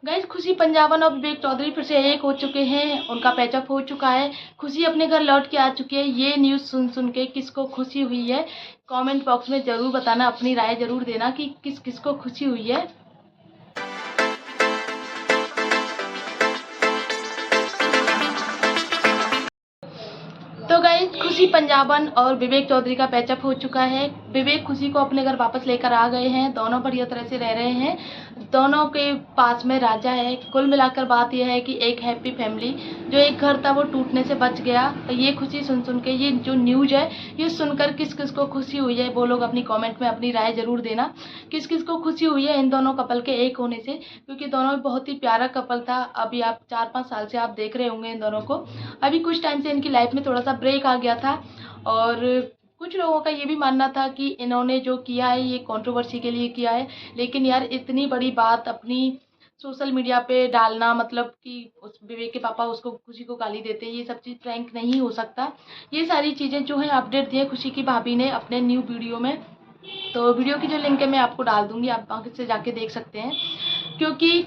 Guys, खुशी पंजाबन और विवेक चौधरी फिर से एक हो चुके हैं। उनका पैचअप हो चुका है। खुशी अपने घर लौट के आ चुकी है। ये न्यूज़ सुन के किसको खुशी हुई है, कमेंट बॉक्स में ज़रूर बताना, अपनी राय ज़रूर देना कि किस किस को खुशी हुई है। तो गाइस, खुशी पंजाबन और विवेक चौधरी का पैचअप हो चुका है। विवेक खुशी को अपने घर वापस लेकर आ गए हैं। दोनों बढ़िया तरह से रह रहे हैं। दोनों के पास में राजा है। कुल मिलाकर बात यह है कि एक हैप्पी फैमिली, जो एक घर था वो टूटने से बच गया। तो ये खुशी सुन के, ये जो न्यूज़ है ये सुनकर किस किस को खुशी हुई है, वो लोग अपनी कमेंट में अपनी राय ज़रूर देना। किस किस को खुशी हुई है इन दोनों कपल के एक होने से, क्योंकि दोनों बहुत ही प्यारा कपल था। अभी आप 4-5 साल से आप देख रहे होंगे इन दोनों को। अभी कुछ टाइम से इनकी लाइफ में थोड़ा सा ब्रेक आ गया था, और कुछ लोगों का ये भी मानना था कि इन्होंने जो किया है ये कंट्रोवर्सी के लिए किया है। लेकिन यार, इतनी बड़ी बात अपनी सोशल मीडिया पे डालना, मतलब कि उस विवेक के पापा उसको, खुशी को गाली देते हैं, ये सब चीज़ प्रैंक नहीं हो सकता। ये सारी चीज़ें जो है अपडेट दी है खुशी की भाभी ने अपने न्यू वीडियो में। तो वीडियो की जो लिंक है मैं आपको डाल दूंगी, आप वहाँ से जाके देख सकते हैं। क्योंकि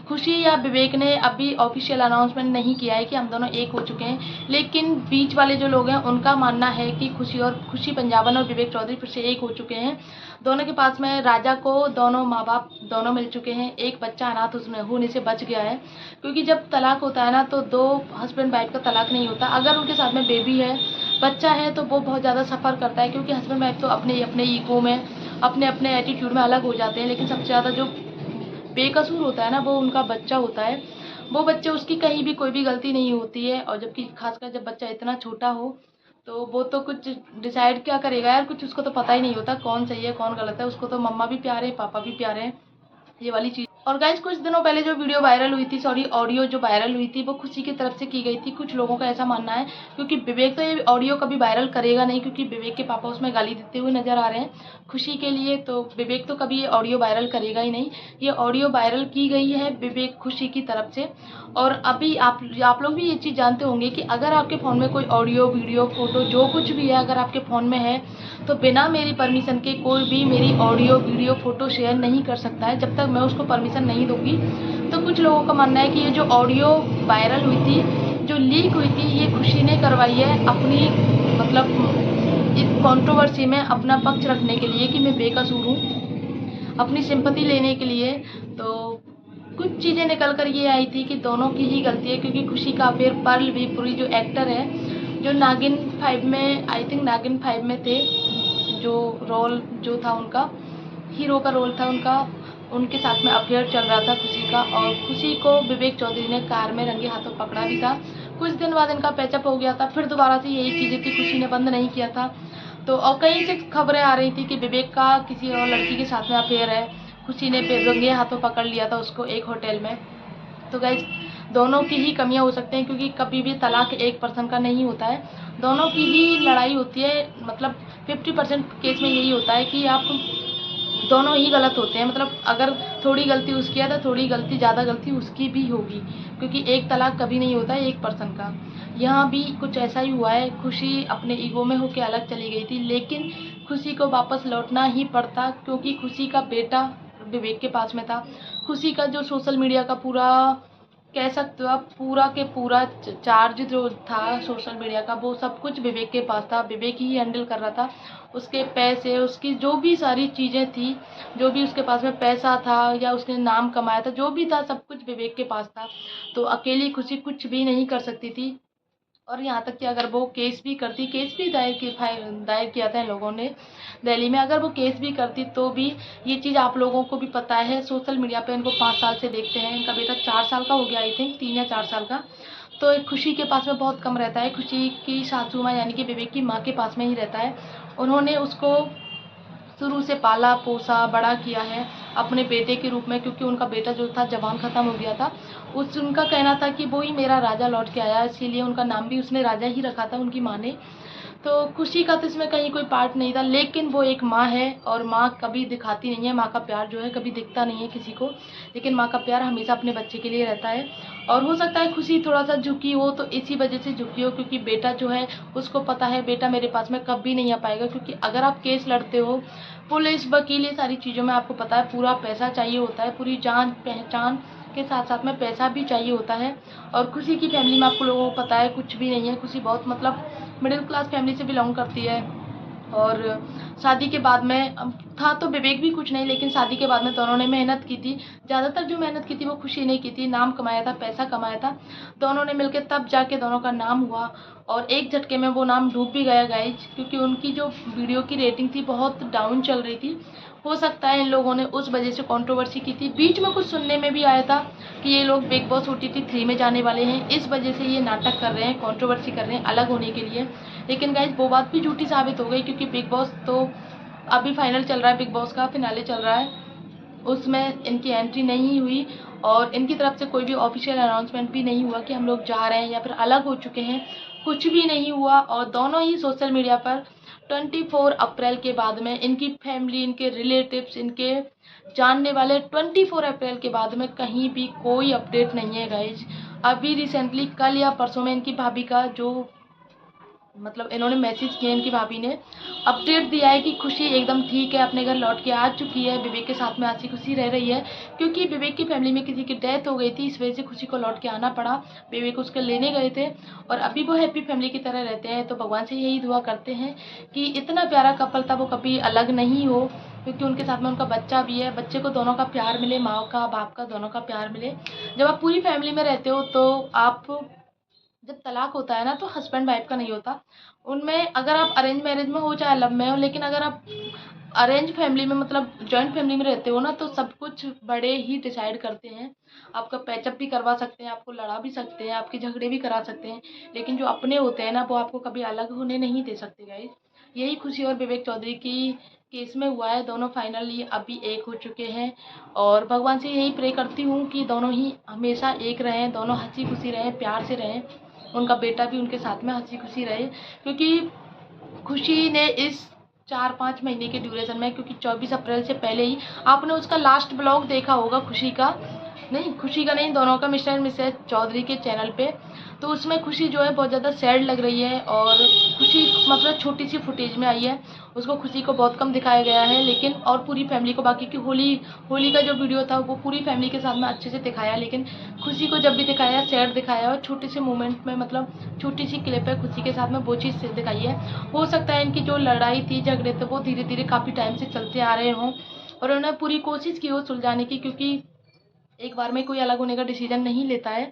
खुशी या विवेक ने अभी ऑफिशियल अनाउंसमेंट नहीं किया है कि हम दोनों एक हो चुके हैं, लेकिन बीच वाले जो लोग हैं उनका मानना है कि खुशी पंजाबन और विवेक चौधरी फिर से एक हो चुके हैं। दोनों के पास में राजा को दोनों माँ बाप दोनों मिल चुके हैं। एक बच्चा अनाथ उसमें होने से बच गया है, क्योंकि जब तलाक होता है ना तो दो हस्बैंड वाइफ का तलाक नहीं होता। अगर उनके साथ में बेबी है, बच्चा है, तो वो बहुत ज़्यादा सफ़र करता है, क्योंकि हस्बैंड वाइफ तो अपने अपने ईगो में, अपने अपने एटीट्यूड में अलग हो जाते हैं। लेकिन सबसे ज़्यादा जो बेकसूर होता है ना, वो उनका बच्चा होता है। वो बच्चे, उसकी कहीं भी कोई भी गलती नहीं होती है, और जबकि खासकर जब बच्चा इतना छोटा हो, तो वो तो कुछ डिसाइड क्या करेगा यार, कुछ उसको तो पता ही नहीं होता कौन सही है कौन गलत है। उसको तो मम्मा भी प्यारे हैं, पापा भी प्यारे हैं, ये वाली चीज़। और गाइस, कुछ दिनों पहले जो वीडियो वायरल हुई थी, सॉरी ऑडियो जो वायरल हुई थी, वो खुशी की तरफ से की गई थी। कुछ लोगों का ऐसा मानना है, क्योंकि विवेक तो ये ऑडियो कभी वायरल करेगा नहीं, क्योंकि विवेक के पापा उसमें गाली देते हुए नजर आ रहे हैं खुशी के लिए। तो विवेक तो कभी ये ऑडियो वायरल करेगा ही नहीं। ये ऑडियो वायरल की गई है विवेक खुशी की तरफ से। और अभी आप लोग भी ये चीज़ जानते होंगे कि अगर आपके फ़ोन में कोई ऑडियो वीडियो फोटो जो कुछ भी है अगर आपके फ़ोन में है, तो बिना मेरी परमिशन के कोई भी मेरी ऑडियो वीडियो फ़ोटो शेयर नहीं कर सकता है, जब तक मैं उसको परमिशन नहीं दूँगी। तो कुछ लोगों का मानना है कि ये जो ऑडियो वायरल हुई थी, जो लीक हुई थी, ये खुशी ने करवाई है अपनी, मतलब इस कंट्रोवर्सी में अपना पक्ष रखने के लिए कि मैं बेकसूर हूँ, अपनी सिंपैथी लेने के लिए। तो कुछ चीज़ें निकल कर ये आई थी कि दोनों की ही गलती है, क्योंकि खुशी का फिर पर्ल जो एक्टर है, जो नागिन 5 में, आई थिंक नागिन 5 में थे, जो रोल जो था उनका, हीरो का रोल था उनका, उनके साथ में अफेयर चल रहा था खुशी का। और खुशी को विवेक चौधरी ने कार में रंगे हाथों पकड़ा भी था। कुछ दिन बाद इनका पैचअप हो गया था, फिर दोबारा से यही चीज़ें थी, खुशी ने बंद नहीं किया था। तो और कहीं से खबरें आ रही थी कि विवेक का किसी और लड़की के साथ में अफेयर है। खुशी ने रंगे हाथों पकड़ लिया था उसको एक होटल में। तो गाइस, दोनों की ही कमियां हो सकते हैं, क्योंकि कभी भी तलाक एक पर्सन का नहीं होता है, दोनों की ही लड़ाई होती है। मतलब 50% केस में यही होता है कि आप दोनों ही गलत होते हैं। मतलब अगर थोड़ी गलती उसकी है तो थोड़ी गलती, ज़्यादा गलती उसकी भी होगी, क्योंकि एक तलाक कभी नहीं होता है एक पर्सन का। यहाँ भी कुछ ऐसा ही हुआ है। खुशी अपने ईगो में होकर अलग चली गई थी, लेकिन खुशी को वापस लौटना ही पड़ता, क्योंकि खुशी का बेटा विवेक के पास में था। खुशी का जो सोशल मीडिया का पूरा, कह सकते हो आप, पूरा के पूरा चार्ज जो था सोशल मीडिया का, वो सब कुछ विवेक के पास था। विवेक ही हैंडल कर रहा था। उसके पैसे, उसकी जो भी सारी चीज़ें थी, जो भी उसके पास में पैसा था या उसने नाम कमाया था, जो भी था सब कुछ विवेक के पास था। तो अकेली खुशी कुछ भी नहीं कर सकती थी। और यहाँ तक कि अगर वो केस भी करती, केस भी दायर किया था इन लोगों ने दिल्ली में, अगर वो केस भी करती तो भी, ये चीज़ आप लोगों को भी पता है, सोशल मीडिया पे इनको 5 साल से देखते हैं। इनका बेटा 4 साल का हो गया, आई थिंक 3 या 4 साल का। तो खुशी के पास में बहुत कम रहता है। खुशी की सासू माँ यानी कि विवेक की माँ के पास में ही रहता है। उन्होंने उसको शुरू से पाला पोसा बड़ा किया है अपने बेटे के रूप में, क्योंकि उनका बेटा जो था जवान ख़त्म हो गया था। उनका कहना था कि वो ही मेरा राजा लौट के आया, इसीलिए उनका नाम भी उसने राजा ही रखा था उनकी माँ ने। तो खुशी का तो इसमें कहीं कोई पार्ट नहीं था, लेकिन वो एक माँ है, और माँ कभी दिखाती नहीं है, माँ का प्यार जो है कभी दिखता नहीं है किसी को, लेकिन माँ का प्यार हमेशा अपने बच्चे के लिए रहता है। और हो सकता है खुशी थोड़ा सा झुकी हो, तो इसी वजह से झुकी हो, क्योंकि बेटा जो है उसको पता है बेटा मेरे पास में कभी नहीं आ पाएगा। क्योंकि अगर आप केस लड़ते हो, पुलिस वकील, ये सारी चीज़ों में आपको पता है पूरा पैसा चाहिए होता है, पूरी जान पहचान के साथ साथ में पैसा भी चाहिए होता है। और खुशी की फैमिली में आपको लोगों को पता है कुछ भी नहीं है। खुशी बहुत मतलब मिडिल क्लास फैमिली से बिलोंग करती है। और शादी के बाद में था तो विवेक भी कुछ नहीं, लेकिन शादी के बाद में दोनों ने मेहनत की थी। ज़्यादातर जो मेहनत की थी वो खुशी ने की थी, नाम कमाया था, पैसा कमाया था। दोनों ने मिलकर तब जाके दोनों का नाम हुआ, और एक झटके में वो नाम डूब भी गया गाइज, क्योंकि उनकी जो वीडियो की रेटिंग थी बहुत डाउन चल रही थी। हो सकता है इन लोगों ने उस वजह से कंट्रोवर्सी की थी। बीच में कुछ सुनने में भी आया था कि ये लोग बिग बॉस OTT 3 में जाने वाले हैं, इस वजह से ये नाटक कर रहे हैं, कंट्रोवर्सी कर रहे हैं अलग होने के लिए। लेकिन गाइज वो बात भी झूठी साबित हो गई, क्योंकि बिग बॉस तो अभी फाइनल चल रहा है, बिग बॉस का फिनाले चल रहा है, उसमें इनकी एंट्री नहीं हुई और इनकी तरफ से कोई भी ऑफिशियल अनाउंसमेंट भी नहीं हुआ कि हम लोग जा रहे हैं या फिर अलग हो चुके हैं, कुछ भी नहीं हुआ। और दोनों ही सोशल मीडिया पर 24 अप्रैल के बाद में इनकी फैमिली, इनके रिलेटिव्स, इनके जानने वाले 24 अप्रैल के बाद में कहीं भी कोई अपडेट नहीं है गाइज। अभी रिसेंटली कल या परसों में इनकी भाभी का जो मतलब इन्होंने मैसेज किया, इनकी भाभी ने अपडेट दिया है कि खुशी एकदम ठीक है, अपने घर लौट के आ चुकी है, विवेक के साथ में हंसी खुशी रह रही है। क्योंकि विवेक की फैमिली में किसी की डेथ हो गई थी, इस वजह से खुशी को लौट के आना पड़ा। विवेक उसके लेने गए थे और अभी वो हैप्पी फैमिली की तरह रहते हैं। तो भगवान से यही दुआ करते हैं कि इतना प्यारा कपल था वो कभी अलग नहीं हो, क्योंकि उनके साथ में उनका बच्चा भी है, बच्चे को दोनों का प्यार मिले, माँ का बाप का दोनों का प्यार मिले। जब आप पूरी फैमिली में रहते हो तो आप, जब तलाक होता है ना तो हस्बैंड वाइफ का नहीं होता। उनमें अगर आप अरेंज मैरिज में हो चाहे लव में हो, लेकिन अगर आप अरेंज फैमिली में मतलब जॉइंट फैमिली में रहते हो ना तो सब कुछ बड़े ही डिसाइड करते हैं। आपका पैचअप भी करवा सकते हैं, आपको लड़ा भी सकते हैं, आपके झगड़े भी करा सकते हैं, लेकिन जो अपने होते हैं ना वो आपको कभी अलग होने नहीं दे सकते गाइस। यही खुशी और विवेक चौधरी की केस में हुआ है। दोनों फाइनली अभी एक हो चुके हैं और भगवान से यही प्रे करती हूँ कि दोनों ही हमेशा एक रहें, दोनों हंसी खुशी रहें, प्यार से रहें, उनका बेटा भी उनके साथ में हंसी खुशी रहे। क्योंकि खुशी ने इस 4-5 महीने के ड्यूरेशन में, क्योंकि 24 अप्रैल से पहले ही आपने उसका लास्ट ब्लॉग देखा होगा, खुशी का नहीं, दोनों का, मिस्टर एंड मिसेस चौधरी के चैनल पे। तो उसमें खुशी जो है बहुत ज़्यादा सैड लग रही है और खुशी मतलब छोटी सी फुटेज में आई है, उसको खुशी को बहुत कम दिखाया गया है। लेकिन और पूरी फैमिली को, बाकी की होली का जो वीडियो था वो पूरी फैमिली के साथ में अच्छे से दिखाया, लेकिन खुशी को जब भी दिखाया सैड दिखाया और छोटे से मोमेंट में मतलब छोटी सी क्लिप है खुशी के साथ में वो चीज़ दिखाई है। हो सकता है इनकी जो लड़ाई थी, झगड़े थे, वो धीरे धीरे काफ़ी टाइम से चलते आ रहे हों और उन्होंने पूरी कोशिश की हो सुलझाने की, क्योंकि एक बार में कोई अलग होने का डिसीजन नहीं लेता है।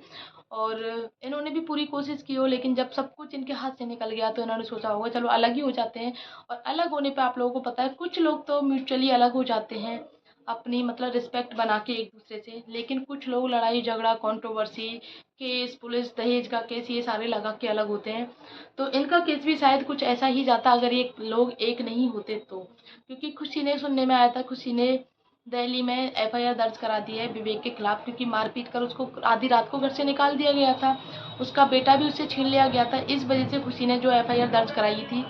और इन्होंने भी पूरी कोशिश की हो, लेकिन जब सब कुछ इनके हाथ से निकल गया तो इन्होंने सोचा होगा चलो अलग ही हो जाते हैं। और अलग होने पे आप लोगों को पता है कुछ लोग तो म्यूचुअली अलग हो जाते हैं अपनी मतलब रिस्पेक्ट बना के एक दूसरे से, लेकिन कुछ लोग लड़ाई झगड़ा, कंट्रोवर्सी, केस, पुलिस, दहेज का केस, ये सारे लगा के अलग होते हैं। तो इनका केस भी शायद कुछ ऐसा ही जाता अगर ये लोग एक नहीं होते तो। क्योंकि खुशी ने, सुनने में आया था, खुशी ने दिल्ली में FIR दर्ज करा दी है विवेक के खिलाफ, क्योंकि मारपीट कर उसको आधी रात को घर से निकाल दिया गया था, उसका बेटा भी उससे छीन लिया गया था। इस वजह से खुशी ने जो FIR दर्ज कराई थी।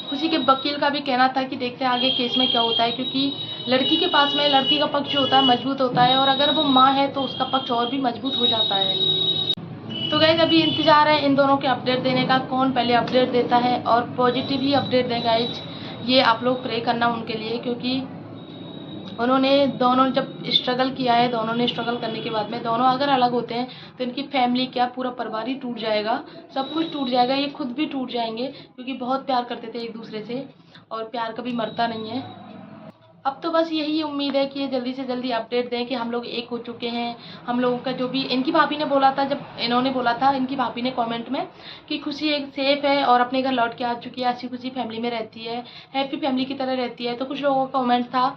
खुशी के वकील का भी कहना था कि देखते हैं आगे केस में क्या होता है, क्योंकि लड़की के पास में लड़की का पक्ष जो होता है मजबूत होता है, और अगर वो माँ है तो उसका पक्ष और भी मजबूत हो जाता है। तो गाइज अभी इंतजार है इन दोनों के अपडेट देने का, कौन पहले अपडेट देता है और पॉजिटिव ही अपडेट दें गाइज। ये आप लोग प्रे करना उनके लिए, क्योंकि उन्होंने दोनों जब स्ट्रगल किया है, दोनों ने स्ट्रगल करने के बाद में दोनों अगर अलग होते हैं तो इनकी फैमिली क्या पूरा परिवार ही टूट जाएगा, सब कुछ टूट जाएगा, ये खुद भी टूट जाएंगे, क्योंकि बहुत प्यार करते थे एक दूसरे से और प्यार कभी मरता नहीं है। अब तो बस यही उम्मीद है कि ये जल्दी से जल्दी अपडेट दें कि हम लोग एक हो चुके हैं। हम लोगों का जो भी इनकी भाभी ने बोला था, जब इन्होंने बोला था इनकी भाभी ने कमेंट में कि खुशी एक सेफ है और अपने घर लौट के आ चुकी है, हंसी खुशी फैमिली में रहती है, हैप्पी फैमिली की तरह रहती है। तो कुछ लोगों का कमेंट था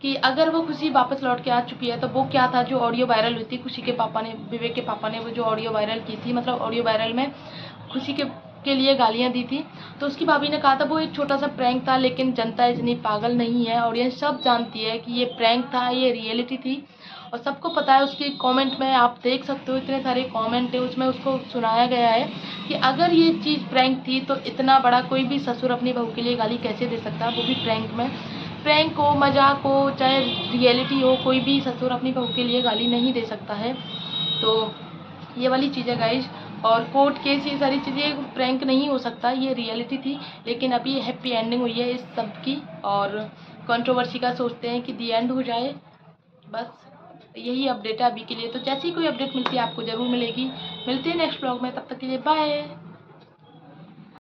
कि अगर वो खुशी वापस लौट के आ चुकी है तो वो क्या था जो ऑडियो वायरल हुई थी, खुशी के पापा ने, विवेक के पापा ने वो जो ऑडियो वायरल की थी, मतलब ऑडियो वायरल में खुशी के लिए गालियां दी थी। तो उसकी भाभी ने कहा था वो एक छोटा सा प्रैंक था, लेकिन जनता इतनी पागल नहीं है, ऑडियंस सब जानती है कि ये प्रैंक था, ये रियलिटी थी और सबको पता है। उसके कमेंट में आप देख सकते हो इतने सारे कमेंट है, उसमें उसको सुनाया गया है कि अगर ये चीज़ प्रैंक थी तो इतना बड़ा कोई भी ससुर अपनी बहू के लिए गाली कैसे दे सकता है, वो भी प्रैंक में। प्रैंक हो, मजाक हो, चाहे रियलिटी हो, कोई भी ससुर अपनी बहू के लिए गाली नहीं दे सकता है। तो ये वाली चीज़ें गाइज, और कोर्ट केस, ये सारी चीज़ें प्रैंक नहीं हो सकता, ये रियलिटी थी। लेकिन अभी हैप्पी एंडिंग हुई है इस सब की, और कंट्रोवर्सी का सोचते हैं कि दी एंड हो जाए बस। यही अपडेट है अभी के लिए। तो जैसी कोई अपडेट मिलती है आपको ज़रूर मिलेगी। मिलते हैं नेक्स्ट ब्लॉग में, तब तक के लिए बाय।